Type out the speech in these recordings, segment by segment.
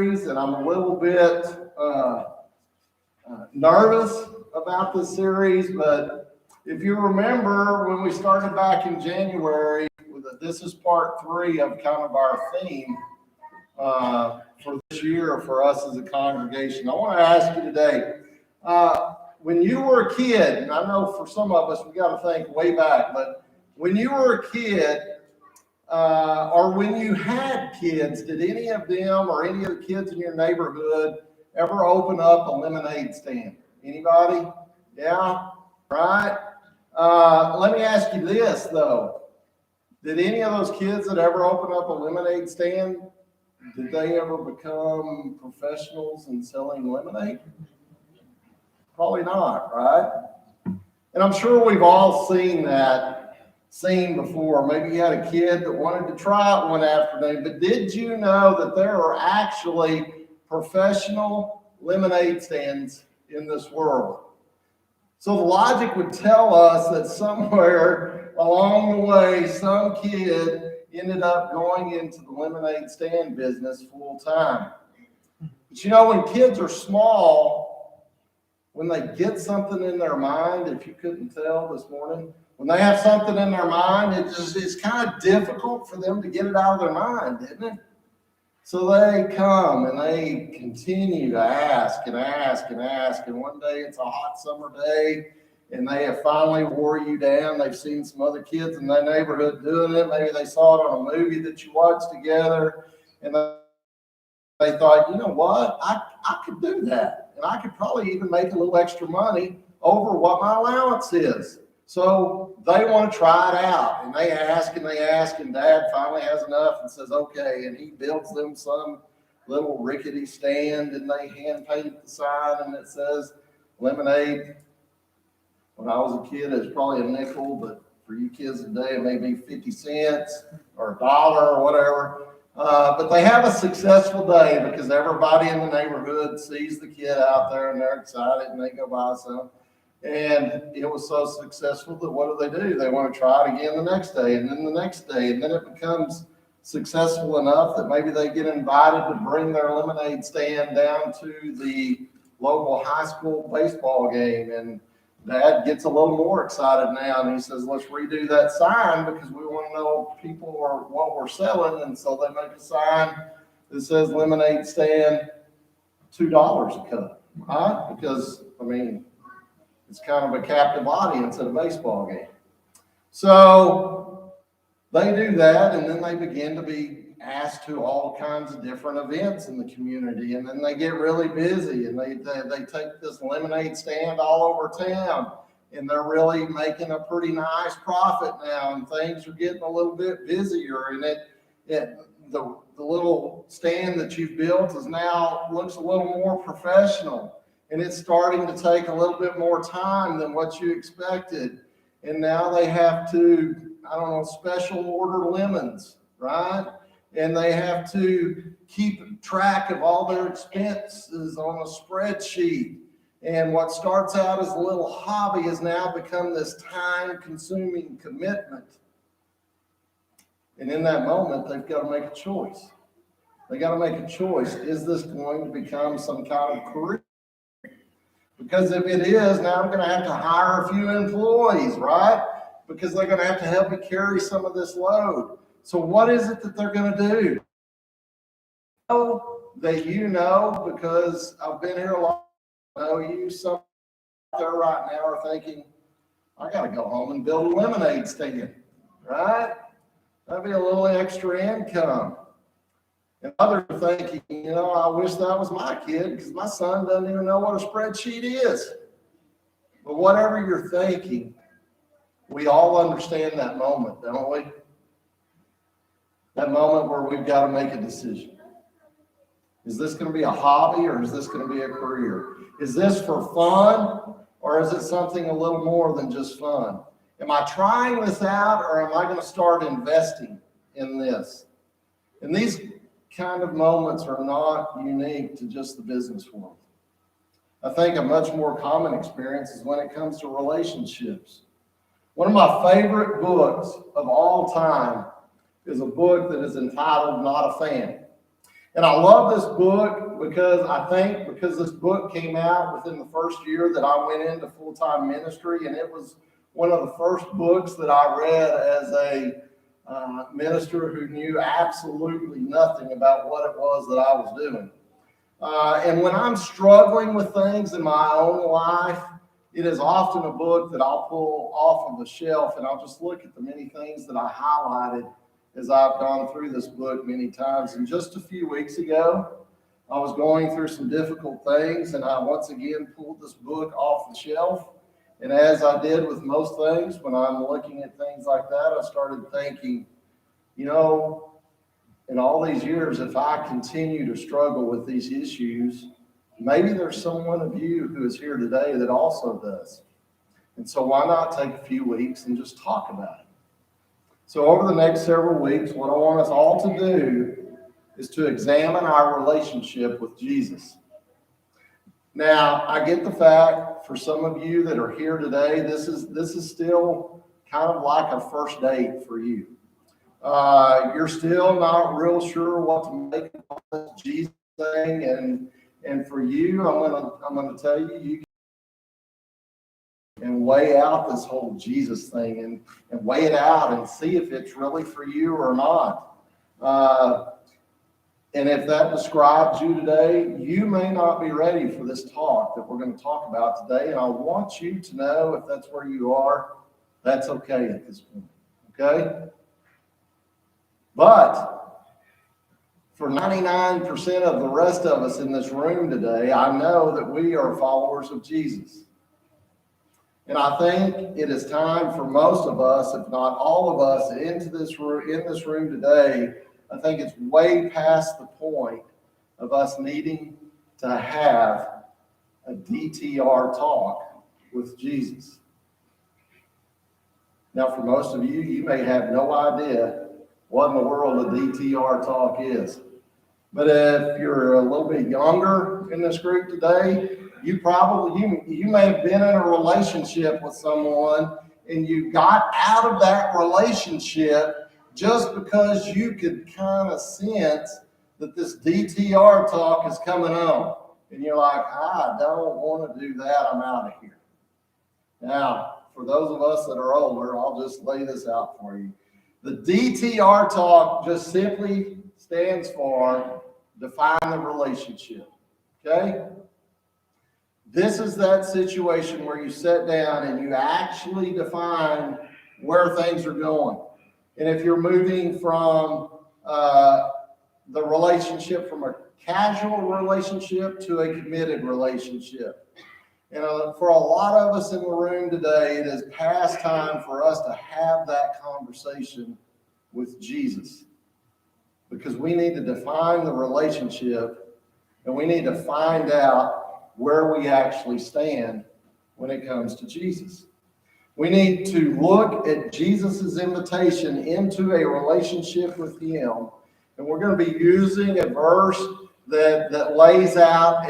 and I'm a little bit nervous about this series, but if you remember when we started back in January, this is part 3 of kind of our theme for this year for us as a congregation. I want to ask you today, when you were a kid, and I know for some of us we got to think way back, but when you were a kid, or when you had kids, did any of them or any of the kids in your neighborhood ever open up a lemonade stand? Anybody? Yeah, right? Let me ask you this, though. Did any of those kids that ever open up a lemonade stand, did they ever become professionals in selling lemonade? Probably not, right? And I'm sure we've all seen that scene before. Maybe you had a kid that wanted to try it one afternoon, but did you know that there are actually professional lemonade stands in this world? So the logic would tell us that somewhere along the way, some kid ended up going into the lemonade stand business full time. But you know, when kids are small, when they get something in their mind, if you couldn't tell this morning, when they have something in their mind, it's kind of difficult for them to get it out of their mind, isn't it? So they come and they continue to ask and ask and ask. And one day it's a hot summer day and they have finally wore you down. They've seen some other kids in their neighborhood doing it. Maybe they saw it on a movie that you watched together. And they thought, you know what, I could do that. And I could probably even make a little extra money over what my allowance is. So they want to try it out, and they ask, and Dad finally has enough and says, okay, and he builds them some little rickety stand, and they hand paint the sign, and it says lemonade. When I was a kid, it was probably a nickel, but for you kids today, it may be 50 cents or $1 or whatever. But they have a successful day because everybody in the neighborhood sees the kid out there, and they're excited, and they go buy some. And it was so successful that what do? They want to try it again the next day, and then the next day, and then it becomes successful enough that maybe they get invited to bring their lemonade stand down to the local high school baseball game. And Dad gets a little more excited now, and he says, let's redo that sign because we want to know people are what we're selling. And so they make a sign that says lemonade stand, $2 a cup, right? Because, I mean, it's kind of a captive audience at a baseball game. So they do that, and then they begin to be asked to all kinds of different events in the community, and then they get really busy, and they take this lemonade stand all over town, and they're really making a pretty nice profit now, and things are getting a little bit busier, and the little stand that you've built looks a little more professional. And it's starting to take a little bit more time than what you expected. And now they have to, special order lemons, right? And they have to keep track of all their expenses on a spreadsheet. And what starts out as a little hobby has now become this time-consuming commitment. And in that moment, they've got to make a choice. They got to make a choice. Is this going to become some kind of career? Because if it is, now I'm going to have to hire a few employees, right? Because they're going to have to help me carry some of this load. So what is it that they're going to do? That you know, because I've been here a long time, I know you some out there right now are thinking, I got to go home and build a lemonade stand, right? That'd be a little extra income. And others are thinking, I wish that was my kid because my son doesn't even know what a spreadsheet is. But whatever you're thinking, we all understand that moment, don't we? That moment where we've got to make a decision. Is this going to be a hobby or is this going to be a career? Is this for fun or is it something a little more than just fun? Am I trying this out or am I going to start investing in this? And these kind of moments are not unique to just the business world. I think a much more common experience is when it comes to relationships. One of my favorite books of all time is a book that is entitled Not a Fan. And I love this book because this book came out within the first year that I went into full-time ministry, and it was one of the first books that I read as a minister who knew absolutely nothing about what it was that I was doing. And when I'm struggling with things in my own life, it is often a book that I'll pull off of the shelf and I'll just look at the many things that I highlighted as I've gone through this book many times. And just a few weeks ago, I was going through some difficult things, and I once again pulled this book off the shelf. And as I did with most things, when I'm looking at things like that, I started thinking, in all these years, if I continue to struggle with these issues, maybe there's someone of you who is here today that also does. And so why not take a few weeks and just talk about it? So over the next several weeks, what I want us all to do is to examine our relationship with Jesus. Now, I get the fact for some of you that are here today, this is still kind of like a first date for you. You're still not real sure what to make of this Jesus thing, and for you, I'm gonna tell you and weigh out this whole Jesus thing and weigh it out and see if it's really for you or not. And if that describes you today, you may not be ready for this talk that we're going to talk about today. And I want you to know, if that's where you are, that's okay at this point. Okay? But for 99% of the rest of us in this room today, I know that we are followers of Jesus. And I think it is time for most of us, if not all of us, in this room today. I think it's way past the point of us needing to have a D.T.R. talk with Jesus. Now, for most of you, you may have no idea what in the world a D.T.R. talk is. But if you're a little bit younger in this group today, you may have been in a relationship with someone and you got out of that relationship just because you could kind of sense that this D.T.R. talk is coming on. And you're like, I don't want to do that. I'm out of here. Now, for those of us that are older, I'll just lay this out for you. The D.T.R. talk just simply stands for define the relationship. Okay? This is that situation where you sit down and you actually define where things are going. And if you're moving from the relationship from a casual relationship to a committed relationship. And for a lot of us in the room today, it is past time for us to have that conversation with Jesus. Because we need to define the relationship and we need to find out where we actually stand when it comes to Jesus. We need to look at Jesus's invitation into a relationship with him. And we're going to be using a verse that lays out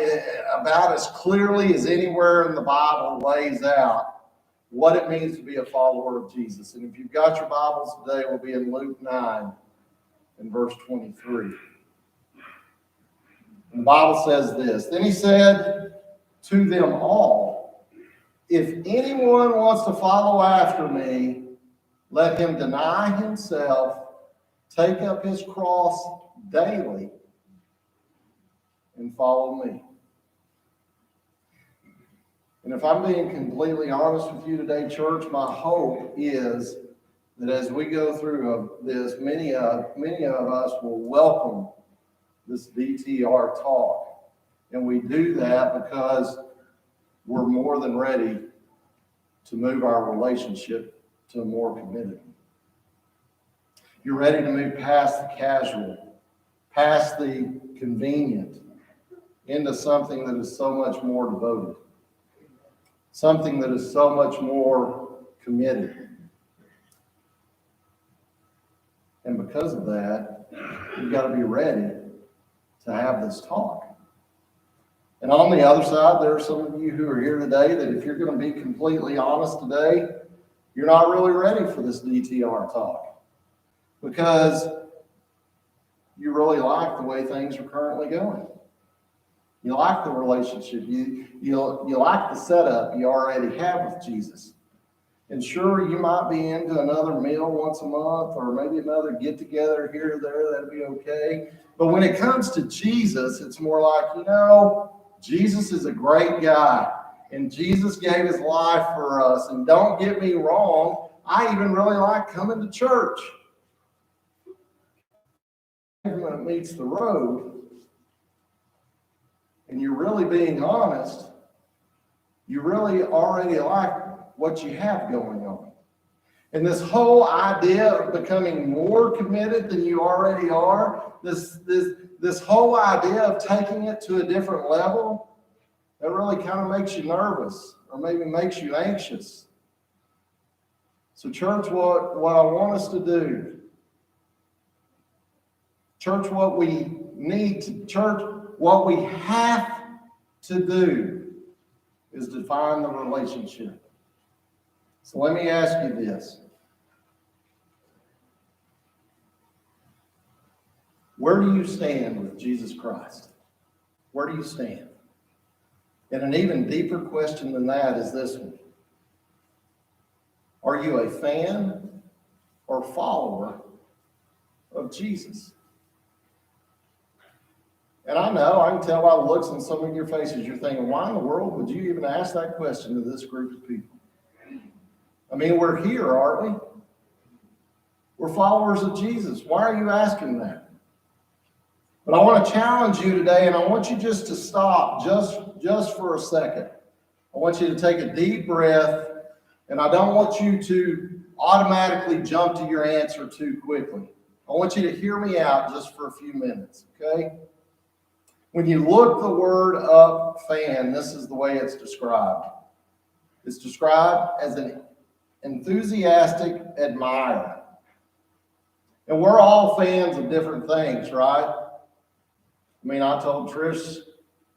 about as clearly as anywhere in the Bible lays out what it means to be a follower of Jesus. And if you've got your Bibles today, we'll be in Luke 9 and verse 23. And the Bible says this, then he said to them all, if anyone wants to follow after me, let him deny himself, take up his cross daily, and follow me. And if I'm being completely honest with you today, church, my hope is that as we go through this, many of us will welcome this D.T.R. talk. And we do that because we're more than ready to move our relationship to a more committed. You're ready to move past the casual, past the convenient, into something that is so much more devoted, something that is so much more committed. And because of that, you've got to be ready to have this talk. And on the other side, there are some of you who are here today that if you're going to be completely honest today, you're not really ready for this D.T.R. talk. Because you really like the way things are currently going. You like the relationship. You like the setup you already have with Jesus. And sure, you might be into another meal once a month or maybe another get-together here or there. That'd be okay. But when it comes to Jesus, it's more like, Jesus is a great guy. And Jesus gave his life for us. And don't get me wrong, I even really like coming to church. When it meets the road, and you're really being honest, you really already like what you have going on. And this whole idea of becoming more committed than you already are, this whole idea of taking it to a different level, that really kind of makes you nervous or maybe makes you anxious. So church, what I want us to do, church, what we need to, church, what we have to do is define the relationship. So let me ask you this. Where do you stand with Jesus Christ? Where do you stand? And an even deeper question than that is this one. Are you a fan or follower of Jesus? And I know, I can tell by the looks on some of your faces, you're thinking, why in the world would you even ask that question to this group of people? I mean, we're here, aren't we? We're followers of Jesus. Why are you asking that? But I want to challenge you today, and I want you just to stop just for a second. I want you to take a deep breath, and I don't want you to automatically jump to your answer too quickly. I want you to hear me out just for a few minutes, okay? When you look the word up, fan, this is the way it's described. It's described as an enthusiastic admirer. And we're all fans of different things, right? I mean, I told Trish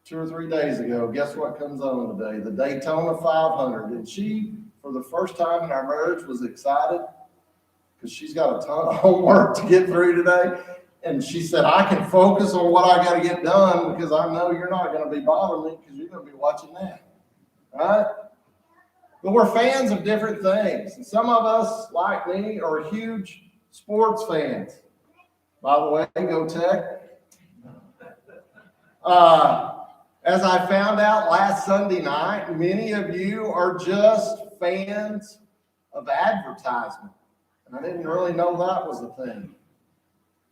2 or 3 days ago, guess what comes on today? The Daytona 500. And she, for the first time in our marriage, was excited because she's got a ton of homework to get through today. And she said, I can focus on what I got to get done because I know you're not going to be bothering me because you're going to be watching that. Right? But we're fans of different things. And some of us, like me, are huge sports fans. By the way, go Tech. As I found out last Sunday night, many of you are just fans of advertisement. And I didn't really know that was a thing.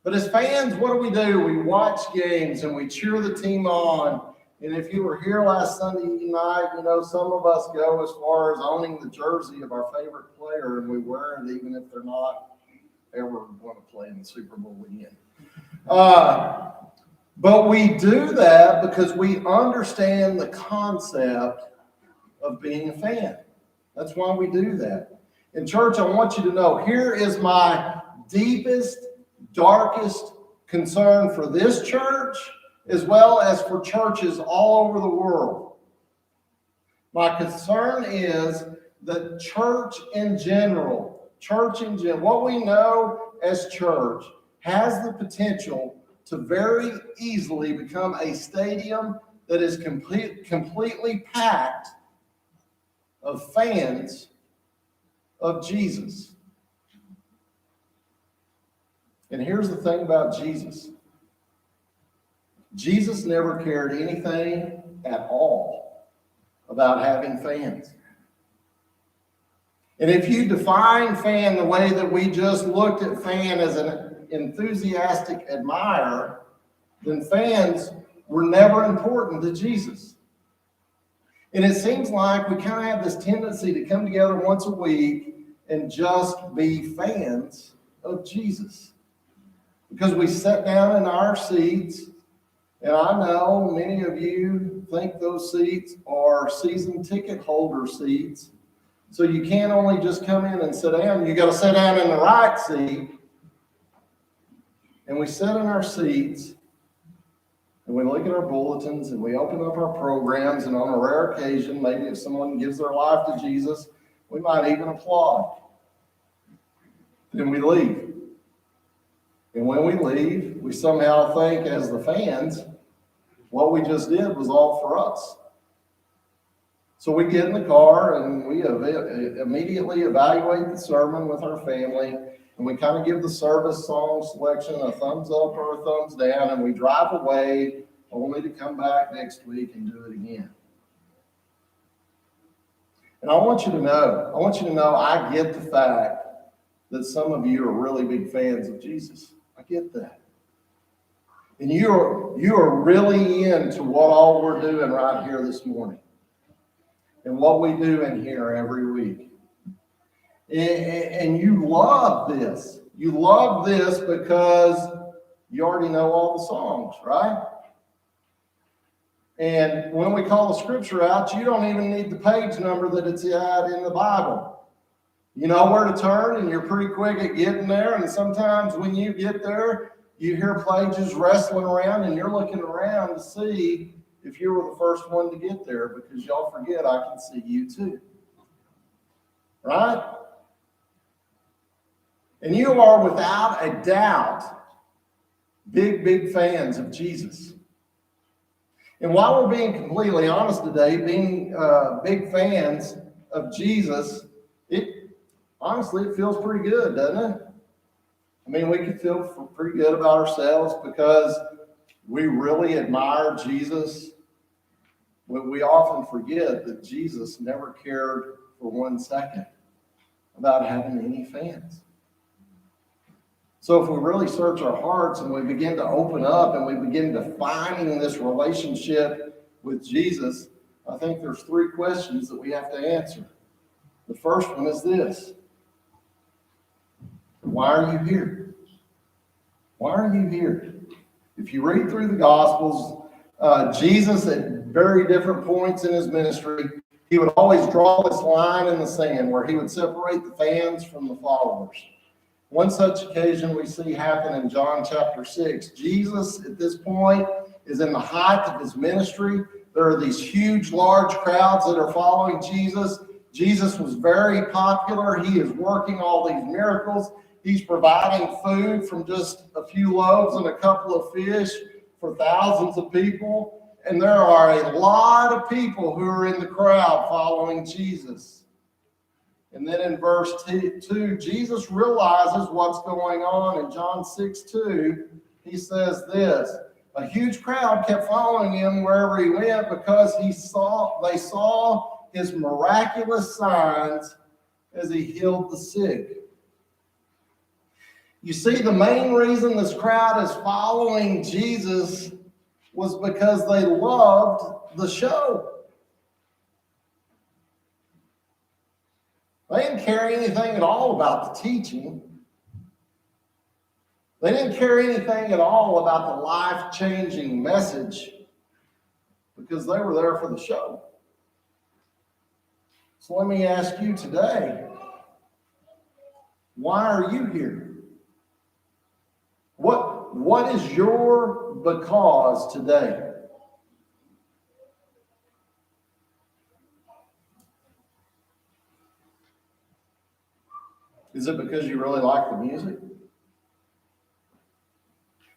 But as fans, what do? We watch games and we cheer the team on. And if you were here last Sunday night, some of us go as far as owning the jersey of our favorite player, and we wear it even if they're not ever going to play in the Super Bowl again. But we do that because we understand the concept of being a fan. That's why we do that. In church, I want you to know, here is my deepest, darkest concern for this church, as well as for churches all over the world. My concern is that church in general, what we know as church, has the potential to very easily become a stadium that is completely packed of fans of Jesus. And here's the thing about Jesus. Jesus never cared anything at all about having fans. And if you define fan the way that we just looked at fan as an enthusiastic admirer, then fans were never important to Jesus. And it seems like we kind of have this tendency to come together once a week and just be fans of Jesus. Because we sit down in our seats, and I know many of you think those seats are season ticket holder seats. So you can't only just come in and sit down, you got to sit down in the right seat. And we sit in our seats, and we look at our bulletins, and we open up our programs, and on a rare occasion, maybe if someone gives their life to Jesus, we might even applaud. Then we leave. And when we leave, we somehow think, as the fans, what we just did was all for us. So we get in the car and we immediately evaluate the sermon with our family, and we kind of give the service song selection a thumbs up or a thumbs down, and we drive away only to come back next week and do it again. And I want you to know, I get the fact that some of you are really big fans of Jesus. I get that. And you are really into what all we're doing right here this morning and what we do in here every week. And you love this. You love this because you already know all the songs, right? And when we call the scripture out, you don't even need the page number that it's at in the Bible. You know where to turn, and you're pretty quick at getting there. And sometimes when you get there, you hear pages wrestling around, and you're looking around to see if you were the first one to get there, because y'all forget I can see you too. Right? And you are without a doubt big fans of Jesus. And while we're being completely honest today, being big fans of Jesus, honestly, it feels pretty good, doesn't it? I mean, we can feel pretty good about ourselves because we really admire Jesus. We often forget that Jesus never cared for 1 second about having any fans. So if we really search our hearts and we begin to open up and we begin defining this relationship with Jesus, I think there's 3 questions that we have to answer. The first one is this: why are you here? Why are you here? If you read through the Gospels, Jesus at very different points in his ministry, he would always draw this line in the sand where he would separate the fans from the followers. One such occasion we see happen in John chapter 6. Jesus at this point is in the height of his ministry. There are these huge, large crowds that are following Jesus. Jesus was very popular. He is working all these miracles. He's providing food from just a few loaves and a couple of fish for thousands of people. And there are a lot of people who are in the crowd following Jesus. And then in verse 2, Jesus realizes what's going on. In John 6:2, he says this: a huge crowd kept following him wherever he went because they saw his miraculous signs as he healed the sick. You see, the main reason this crowd is following Jesus was because they loved the show. They didn't care anything at all about the teaching. They didn't care anything at all about the life-changing message because they were there for the show. So let me ask you today, why are you here? What is your because today? Is it because you really like the music?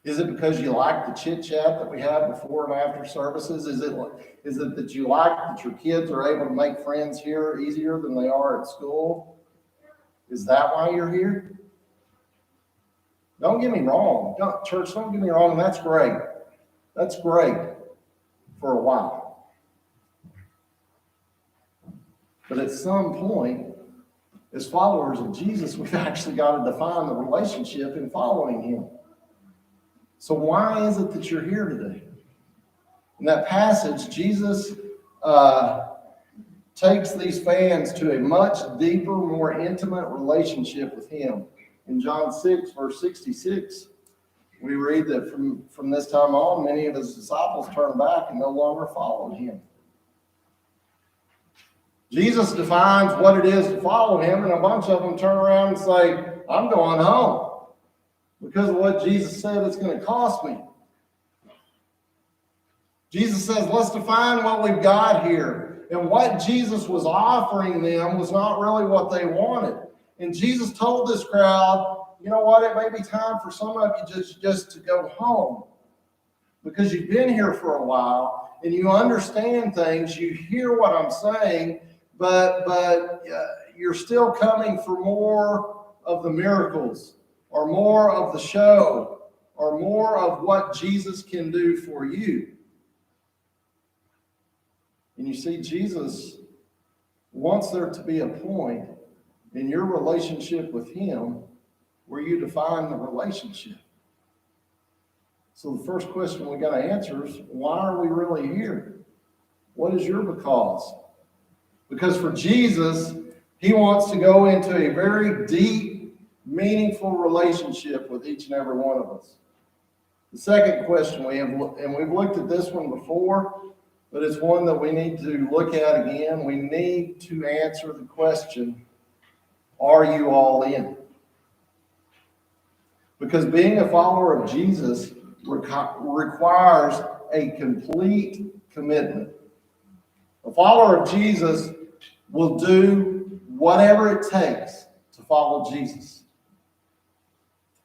Is it because you like the chit-chat that we have before and after services? Is it that you like that your kids are able to make friends here easier than they are at school? Is that why you're here? Don't get me wrong. Church, don't get me wrong. That's great. That's great for a while. But at some point, as followers of Jesus, we've actually got to define the relationship in following him. So why is it that you're here today? In that passage, Jesus takes these fans to a much deeper, more intimate relationship with him. In John 6, verse 66, we read that from this time on, many of his disciples turned back and no longer followed him. Jesus defines what it is to follow him, and a bunch of them turn around and say, I'm going home because of what Jesus said it's going to cost me. Jesus says, let's define what we've got here. And what Jesus was offering them was not really what they wanted. And Jesus told this crowd, you know what? It may be time for some of you just to go home, because you've been here for a while and you understand things. You hear what I'm saying, but you're still coming for more of the miracles, or more of the show, or more of what Jesus can do for you. And you see, Jesus wants there to be a point in your relationship with him where you define the relationship. So the first question we got to answer is, why are we really here? What is your because? Because for Jesus, he wants to go into a very deep, meaningful relationship with each and every one of us. The second question we have, and we've looked at this one before, but it's one that we need to look at again. We need to answer the question, are you all in? Because being a follower of Jesus requires a complete commitment. A follower of Jesus will do whatever it takes to follow Jesus.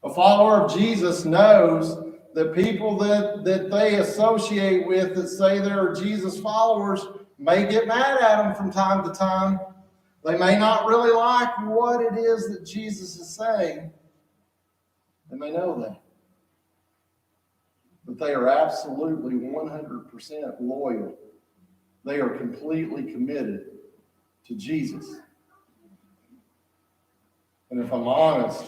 A follower of Jesus knows that people that they associate with that say they're Jesus followers may get mad at them from time to time. They may not really like what it is that Jesus is saying, and they know that. But they are absolutely 100% loyal. They are completely committed to Jesus. And if I'm honest,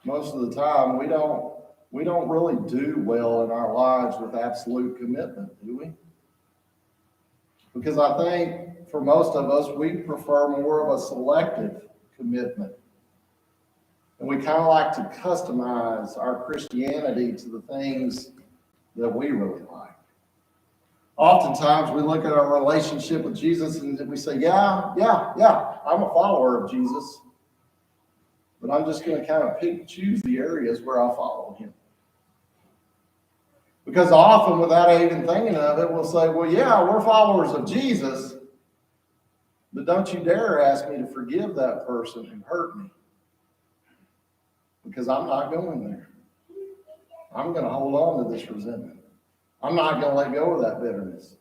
most of the time we don't really do well in our lives with absolute commitment, do we? Because I think for most of us, we prefer more of a selective commitment. And we kind of like to customize our Christianity to the things that we really like. Oftentimes we look at our relationship with Jesus and we say, yeah, I'm a follower of Jesus, but I'm just going to kind of pick and choose the areas where I follow him. Because often, without even thinking of it, we'll say, well, yeah, we're followers of Jesus, but don't you dare ask me to forgive that person who hurt me, because I'm not going there. I'm going to hold on to this resentment. I'm not going to let go of that bitterness,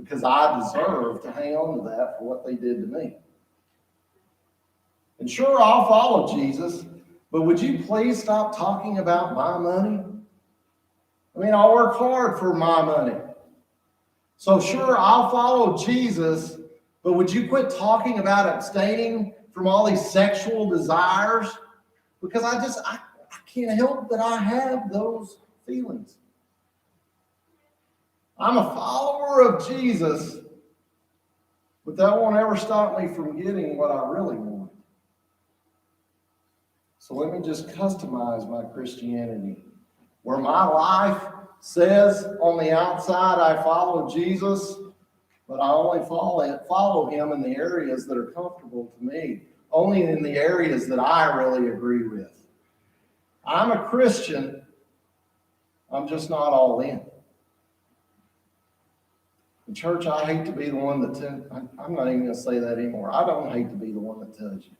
because I deserve to hang on to that for what they did to me. And sure, I'll follow Jesus, but would you please stop talking about my money? I mean, I'll work hard for my money. So sure, I'll follow Jesus, but would you quit talking about abstaining from all these sexual desires? Because I can't help that I have those feelings. I'm a follower of Jesus, but that won't ever stop me from getting what I really want. So let me just customize my Christianity, where my life says on the outside I follow Jesus, but I only follow him in the areas that are comfortable to me, only in the areas that I really agree with. I'm a Christian, I'm just not all in. In church, I hate to be the one that I'm not even going to say that anymore. I don't hate to be the one that tells you,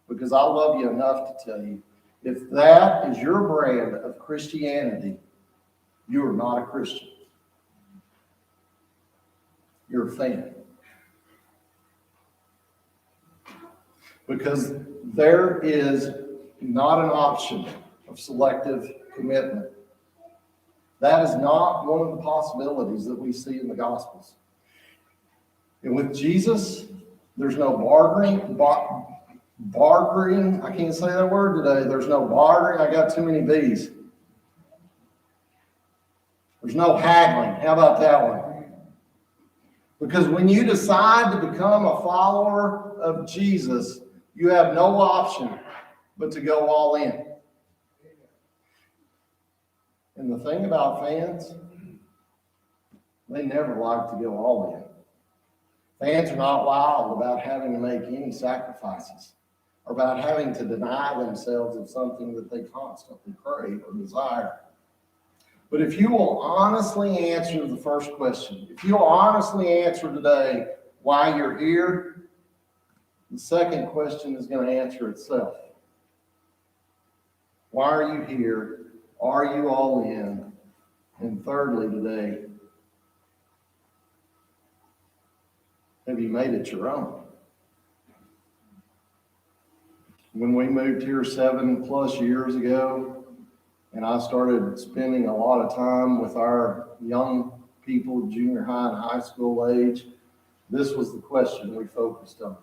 because I love you enough to tell you, if that is your brand of Christianity, you are not a Christian. You're a fan. Because there is not an option of selective commitment. That is not one of the possibilities that we see in the Gospels. And with Jesus, there's no bartering. I can't say that word today. There's no bartering. I got too many B's. There's no haggling. How about that one? Because when you decide to become a follower of Jesus, you have no option but to go all in. And the thing about fans, they never like to go all in. Fans are not wild about having to make any sacrifices, or about having to deny themselves of something that they constantly crave or desire. But if you will honestly answer the first question, if you'll honestly answer today why you're here, the second question is going to answer itself. Why are you here? Are you all in? And thirdly today, have you made it your own? When we moved here 7+ years ago, and I started spending a lot of time with our young people, junior high and high school age, this was the question we focused on.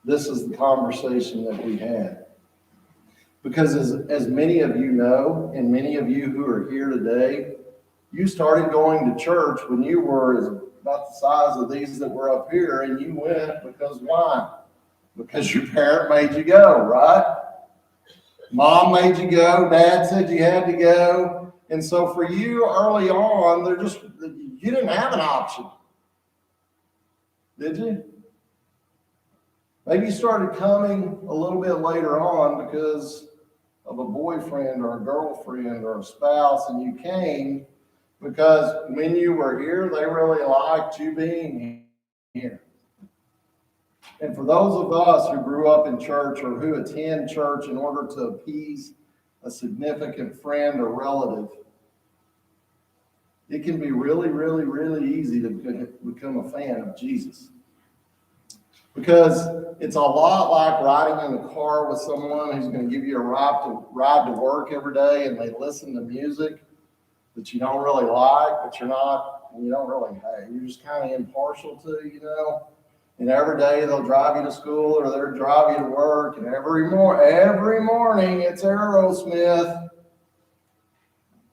This is the conversation that we had. Because as many of you know, and many of you who are here today, you started going to church when you were about the size of these that were up here, and you went because why? Because your parent made you go, right? Mom made you go, dad said you had to go. And so for you early on, you didn't have an option. Did you? Maybe you started coming a little bit later on because of a boyfriend or a girlfriend or a spouse, and you came because when you were here, they really liked you being here. And for those of us who grew up in church or who attend church in order to appease a significant friend or relative, it can be really, really, really easy to become a fan of Jesus. Because it's a lot like riding in the car with someone who's going to give you a ride to work every day, and they listen to music that you don't really like, but you don't really hate. You're just kind of impartial to. And every day they'll drive you to school or they'll drive you to work, and every morning it's Aerosmith.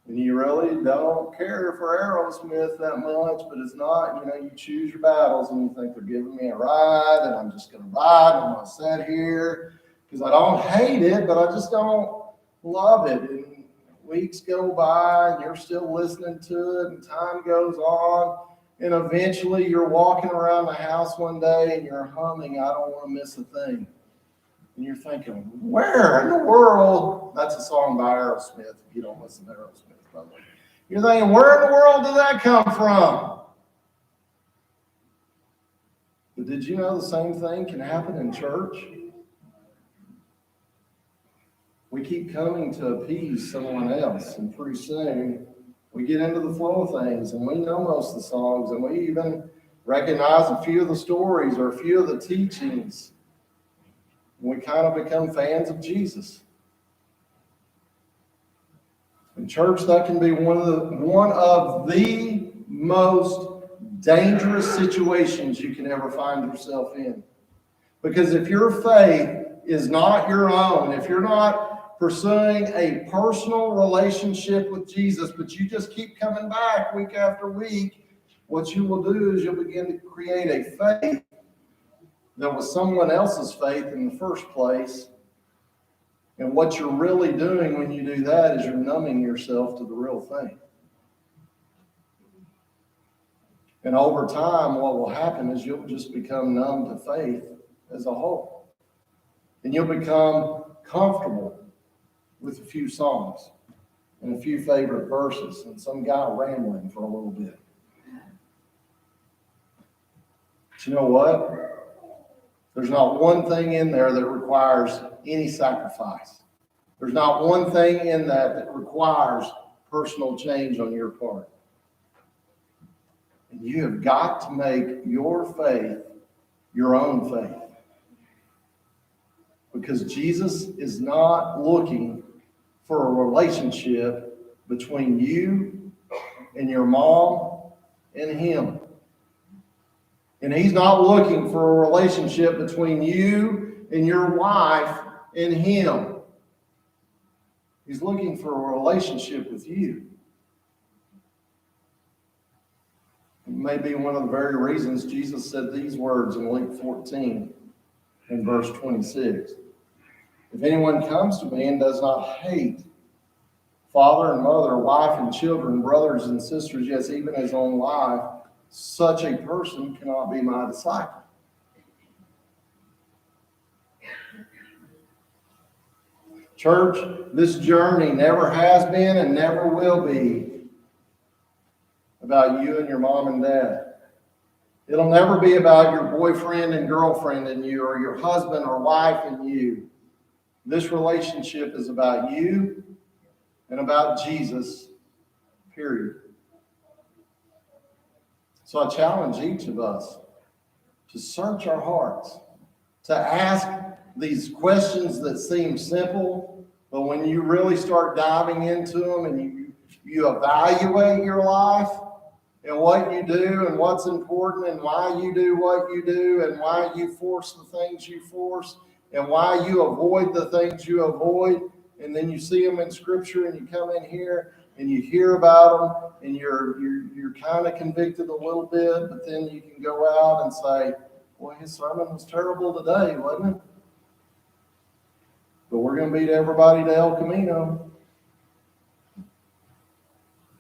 And you really don't care for Aerosmith that much, but it's not, you choose your battles and you think they're giving me a ride and I'm just going to ride and I'm going to sit here because I don't hate it, but I just don't love it. And weeks go by and you're still listening to it and time goes on. And eventually you're walking around the house one day and you're humming, I Don't Want to Miss a Thing. And you're thinking, where in the world? That's a song by Aerosmith. If you don't listen to Aerosmith, by the way. You're thinking, where in the world did that come from? But did you know the same thing can happen in church? We keep coming to appease someone else, and pretty soon we get into the flow of things, and we know most of the songs, and we even recognize a few of the stories or a few of the teachings. We kind of become fans of Jesus. In church, that can be one of the most dangerous situations you can ever find yourself in. Because if your faith is not your own, if you're not pursuing a personal relationship with Jesus, but you just keep coming back week after week, what you will do is you'll begin to create a faith that was someone else's faith in the first place. And what you're really doing when you do that is you're numbing yourself to the real thing. And over time, what will happen is you'll just become numb to faith as a whole. And you'll become comfortable with a few songs and a few favorite verses and some guy rambling for a little bit. But you know what? There's not one thing in there that requires any sacrifice. There's not one thing in that requires personal change on your part. And you have got to make your faith your own faith. Because Jesus is not looking for a relationship between you and your mom and him. And he's not looking for a relationship between you and your wife and him. He's looking for a relationship with you. It may be one of the very reasons Jesus said these words in Luke 14 and verse 26. If anyone comes to me and does not hate father and mother, wife and children, brothers and sisters, yes, even his own life, such a person cannot be my disciple. Church, this journey never has been and never will be about you and your mom and dad. It'll never be about your boyfriend and girlfriend and you, or your husband or wife and you. This relationship is about you and about Jesus, period. So I challenge each of us to search our hearts, to ask these questions that seem simple, but when you really start diving into them and you evaluate your life and what you do and what's important and why you do what you do and why you force the things you force and why you avoid the things you avoid, and then you see them in Scripture and you come in here and you hear about them and you're kind of convicted a little bit, but then you can go out and say, boy, his sermon was terrible today, wasn't it? But we're going to beat everybody to El Camino.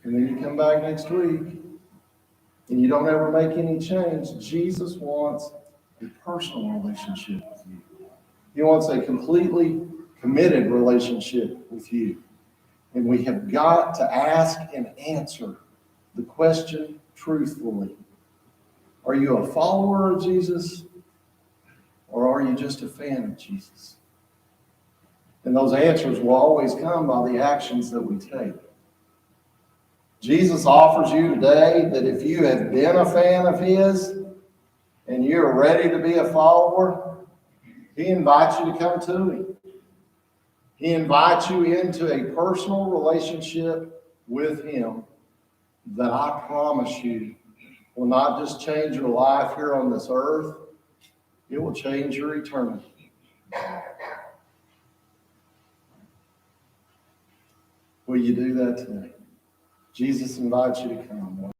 And then you come back next week and you don't ever make any change. Jesus wants a personal relationship with you. He wants a completely committed relationship with you. And we have got to ask and answer the question truthfully. Are you a follower of Jesus, or are you just a fan of Jesus? And those answers will always come by the actions that we take. Jesus offers you today that if you have been a fan of his and you're ready to be a follower, he invites you to come to him. He invites you into a personal relationship with him that I promise you will not just change your life here on this earth, it will change your eternity. Will you do that today? Jesus invites you to come.